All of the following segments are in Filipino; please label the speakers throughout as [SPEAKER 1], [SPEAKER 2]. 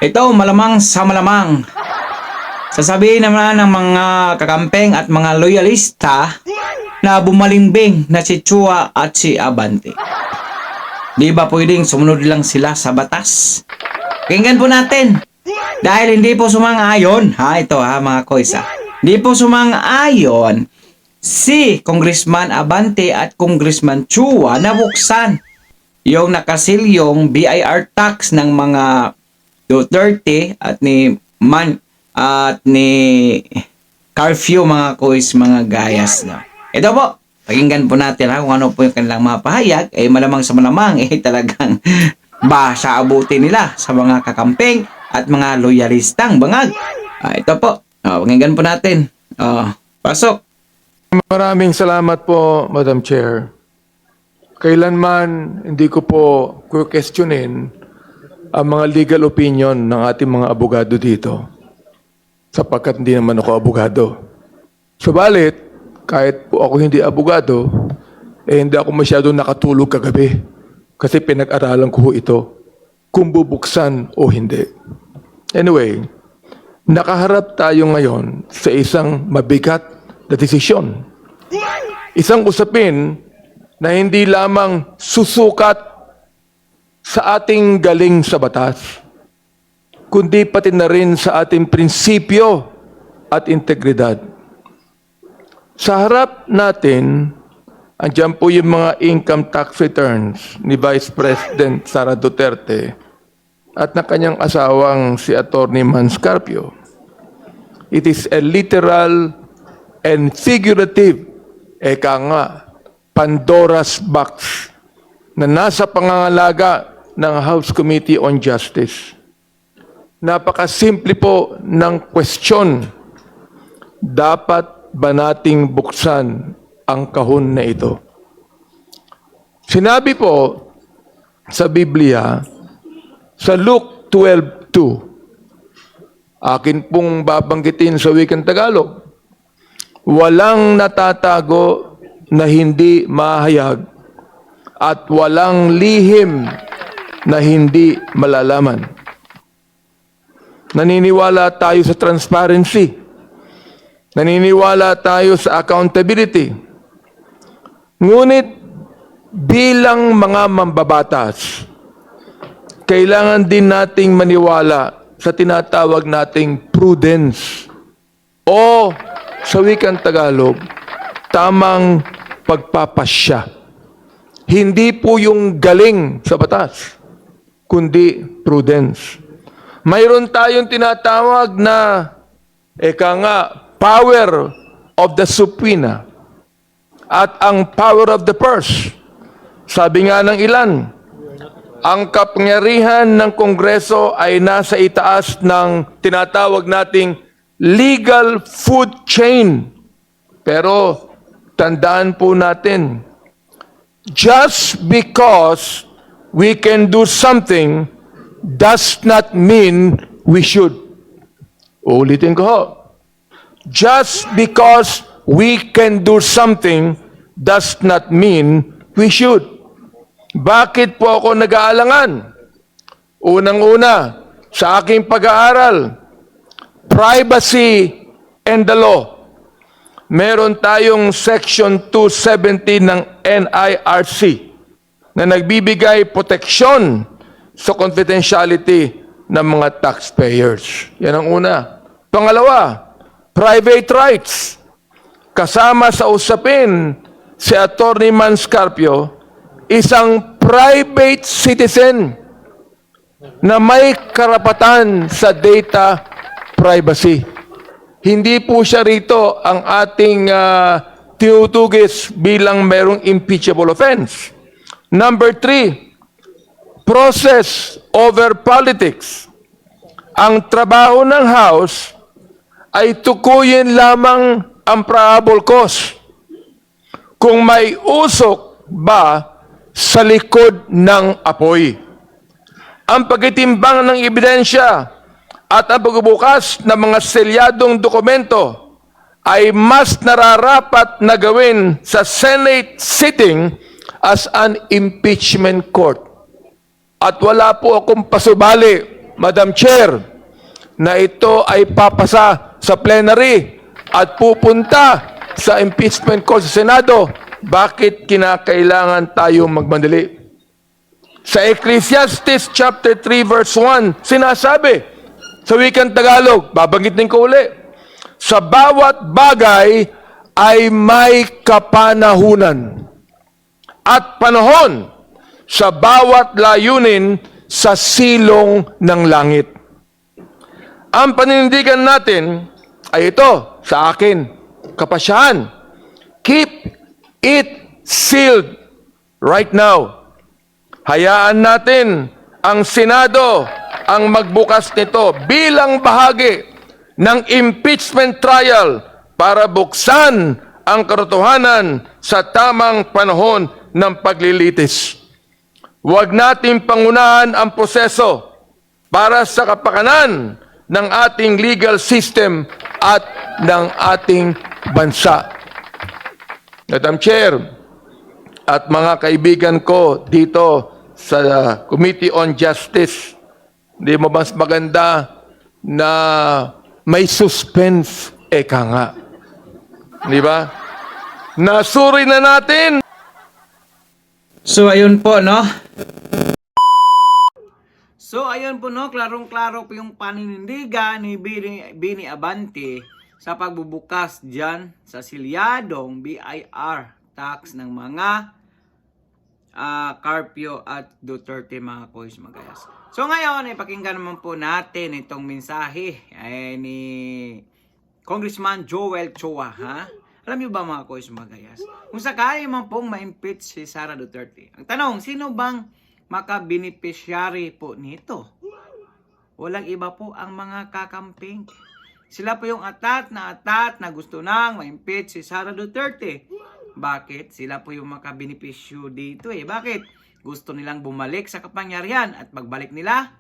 [SPEAKER 1] Ito, malamang sa malamang. Sasabihin naman ng mga kakampeng at mga loyalista na bumalimbing na si Chua at si Abante. Di ba pwedeng sumunod lang sila sa batas? Pakinggan po natin. Dahil hindi po sumang-ayon, ito mga koys Hindi po sumang-ayon si Congressman Abante at Congressman Chua na buksan yung nakasilyong BIR tax ng mga Duterte at ni Curfew mga kois, mga gayas na. Ito po, pakinggan po natin kung ano po yung kanilang mga pahayag, malamang sa malamang, talagang sa abutin nila sa mga kakampeng at mga loyalistang bangag. Ito po, pakinggan po natin. Pasok.
[SPEAKER 2] Maraming salamat po, Madam Chair. Kailanman hindi ko po questionin ang mga legal opinion ng ating mga abogado dito sapagkat hindi naman ako abogado. Subalit, kahit po ako hindi abogado, hindi ako masyado nakatulog kagabi kasi pinag-aralan ko ito kung bubuksan o hindi. Anyway, nakaharap tayo ngayon sa isang mabigat na desisyon. Isang usapin na hindi lamang susukat sa ating galing sa batas, kundi pati na rin sa ating prinsipyo at integridad. Sa harap natin, andyan po yung mga income tax returns ni Vice President Sara Duterte at na kanyang asawang si Atty. Manscarpio. It is a literal and figurative, Pandora's box na nasa pangangalaga ng House Committee on Justice. Napakasimple po ng question. Dapat ba nating buksan ang kahon na ito? Sinabi po sa Biblia, sa Luke 12:2, akin pong babanggitin sa wikang Tagalog, walang natatago na hindi mahayag at walang lihim na hindi malalaman. Naniniwala tayo sa transparency. Naniniwala tayo sa accountability. Ngunit bilang mga mambabatas, kailangan din nating maniwala sa tinatawag nating prudence o sa wikang Tagalog, tamang pagpapasya. Hindi po yung galing sa batas, kundi prudence. Mayroon tayong tinatawag na, power of the subpoena at ang power of the purse. Sabi nga ng ilan, ang kapangyarihan ng Kongreso ay nasa itaas ng tinatawag nating legal food chain. Pero tandaan po natin, just because we can do something does not mean we should. Ulitin ko ho. Just because we can do something does not mean we should. Bakit po ako nag-aalangan? Unang-una, sa aking pag-aaral, privacy and the law. Meron tayong Section 270 ng NIRC na nagbibigay proteksyon sa confidentiality ng mga taxpayers. Yan ang una. Pangalawa, private rights. Kasama sa usapin si Atty. Manscarpio, isang private citizen na may karapatan sa data privacy. Hindi po siya rito ang ating tinutugis bilang merong impeachable offense. Number 3, process over politics. Ang trabaho ng House ay tukuyin lamang ang probable cause. Kung may usok ba sa likod ng apoy. Ang pagtitimbang ng ebidensya at ang pagbubukas ng mga selyadong dokumento ay mas nararapat na gawin sa Senate sitting as an impeachment court. At wala po akong pasubali Madam Chair, na ito ay papasa sa plenary at pupunta sa impeachment court sa Senado, bakit kinakailangan tayong magmadali? Sa Ecclesiastes chapter 3 verse 1, sinasabi sa wikang Tagalog, babanggitin ko uli, sa bawat bagay ay may kapanahunan at panahon sa bawat layunin sa silong ng langit. Ang paninindigan natin ay ito, sa akin, kapasyahan. Keep it sealed right now. Hayaan natin ang Senado ang magbukas nito bilang bahagi ng impeachment trial para buksan ang katotohanan sa tamang panahon ng paglilitis. Huwag natin pangunahan ang proseso para sa kapakanan ng ating legal system at ng ating bansa. Madam Chair, at mga kaibigan ko dito sa Committee on Justice, di mo mas maganda na may suspense, eka nga. Di ba? Nasuri na natin.
[SPEAKER 1] So ayun po, no? So ayun po, no, klarong-klaro po yung paninindigan ni Bini Abante sa pagbubukas dyan sa silyadong BIR tax ng mga Carpio at Duterte, mga kois magayas. So ngayon, ipakinggan naman po natin itong mensahe ni Congressman Joel Chua, ha? Alam niyo ba, mga kois magayas, kung sakali man pong ma-impeach si Sara Duterte, ang tanong, sino bang makabeneficiary po nito? Walang iba po ang mga kakamping. Sila po yung atat na gusto nang ma-impeach si Sara Duterte. Bakit? Sila po yung makabenepisyo dito eh. Bakit? Gusto nilang bumalik sa kapangyarihan at pagbalik nila,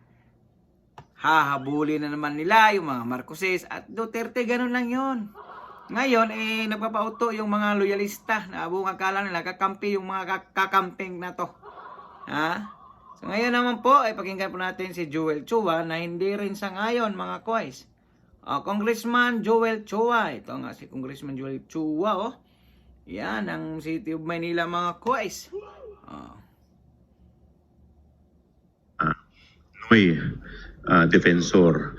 [SPEAKER 1] hahabulin na naman nila yung mga Marcoses at Duterte, ganun lang yon. Ngayon, nagpapauto yung mga loyalista na buong akala nila kakampi yung mga kakamping na to. Ha? So ngayon naman po, ay pakinggan po natin si Joel Chua na hindi rin sangayon, mga kois. Congressman Joel Chua. Ito nga si Congressman Joel Chua, oh. Yan, ang City of Manila, mga kois.
[SPEAKER 3] Noy, defensor.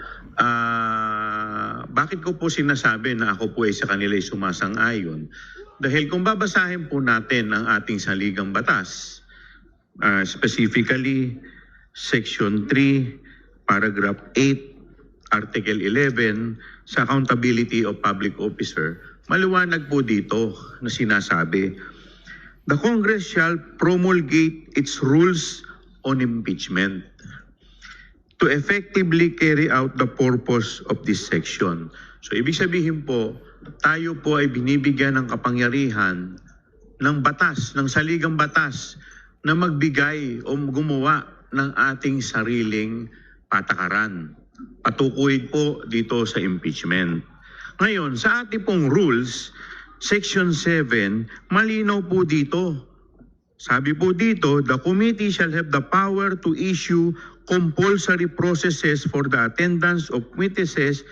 [SPEAKER 3] Bakit ko po sinasabi na ako po ay sa kanila ay sumasang-ayon? Dahil kung babasahin po natin ang ating saligang batas, specifically Section 3, Paragraph 8, Article 11, sa Accountability of Public Officer, maliwanag po dito na sinasabi, the Congress shall promulgate its rules on impeachment to effectively carry out the purpose of this section. So ibig sabihin po, tayo po ay binibigyan ng kapangyarihan ng batas, ng saligang batas na magbigay o gumawa ng ating sariling patakaran. Patukoy po dito sa impeachment. Ngayon, sa ating pong rules, Section 7, malinaw po dito. Sabi po dito, the committee shall have the power to issue compulsory processes for the attendance of witnesses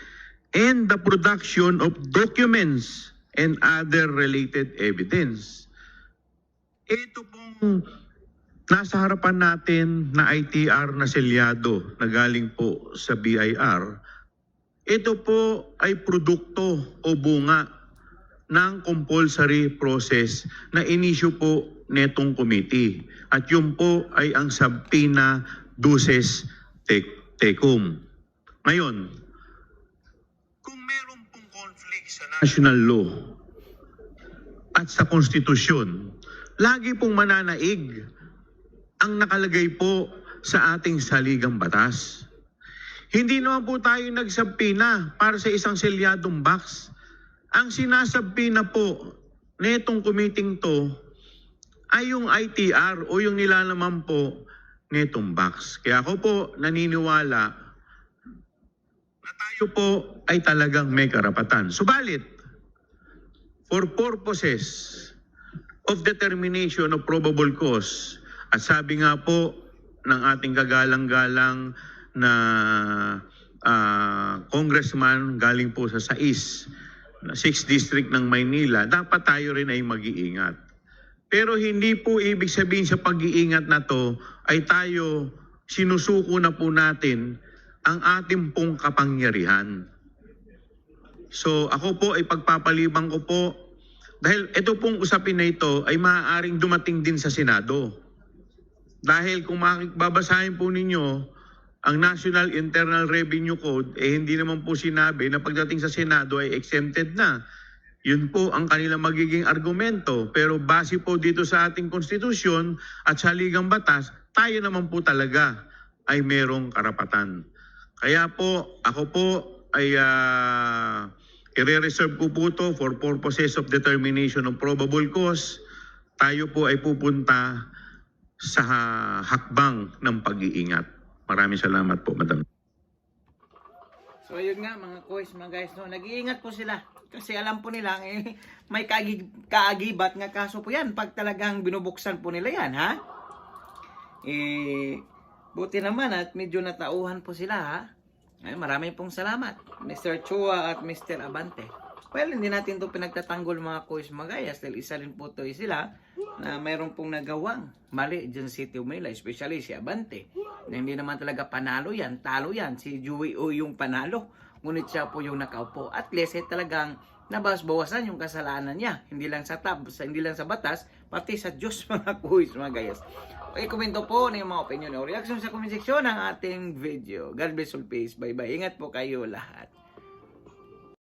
[SPEAKER 3] and the production of documents and other related evidence. Ito pong nasa harapan natin na ITR na selyado na galing po sa BIR, ito po ay produkto o bunga ng compulsory process na inisyu po netong committee. At yun po ay ang subpoena duces tecum. Ngayon, kung meron pong conflict sa national law at sa konstitusyon, lagi pong mananaig ang nakalagay po sa ating saligang batas. Hindi naman po tayo nagsabpina para sa isang selyadong box. Ang sinasabpina po netong committee to ay yung ITR o yung nilalaman po netong box. Kaya ako po naniniwala na tayo po ay talagang may karapatan. Subalit, for purposes of determination of probable cause, at sabi nga po ng ating kagalang-galang na congressman galing po sa 6th District ng Maynila, dapat tayo rin ay mag-iingat. Pero hindi po ibig sabihin sa pag-iingat na to ay tayo sinusuko na po natin ang ating pong kapangyarihan. So ako po ay pagpapalibang ko po dahil ito pong usapin na ito ay maaaring dumating din sa Senado. Dahil kung babasahin po ninyo ang National Internal Revenue Code, hindi naman po sinabi na pagdating sa Senado ay exempted na. Yun po ang kanilang magiging argumento. Pero base po dito sa ating konstitusyon at sa ligang batas, tayo naman po talaga ay merong karapatan. Kaya po, ako po ay i-reserve ko po to for purposes of determination of probable cause. Tayo po ay pupunta sa hakbang ng pag-iingat. Maraming salamat po, Madam.
[SPEAKER 4] So yun nga mga kois, mga guys, no, nag-iingat po sila kasi alam po nila may kaagibat nga kaso po yan pag talagang binubuksan po nila yan, ha? Buti naman at medyo natauhan po sila, ha? Ay, maraming pong salamat, Mr. Chua at Mr. Abante. Well, hindi natin to pinagtatanggol mga kois, mga guys, dahil isa rin po to sila na mayroon pong nagawang mali dyan sa City of Manila, especially si Abante. Na hindi naman talaga panalo yan, talo yan. Si Joey O yung panalo, ngunit siya po yung nakaupo. At least talagang nabas-bawasan yung kasalanan niya. Hindi lang sa hindi lang sa batas, pati sa Diyos mga kuis, mga gayas. Okay, komento po na yung mga opinion o reaction sa comment section ng ating video. God bless all peace. Bye-bye. Ingat po kayo lahat.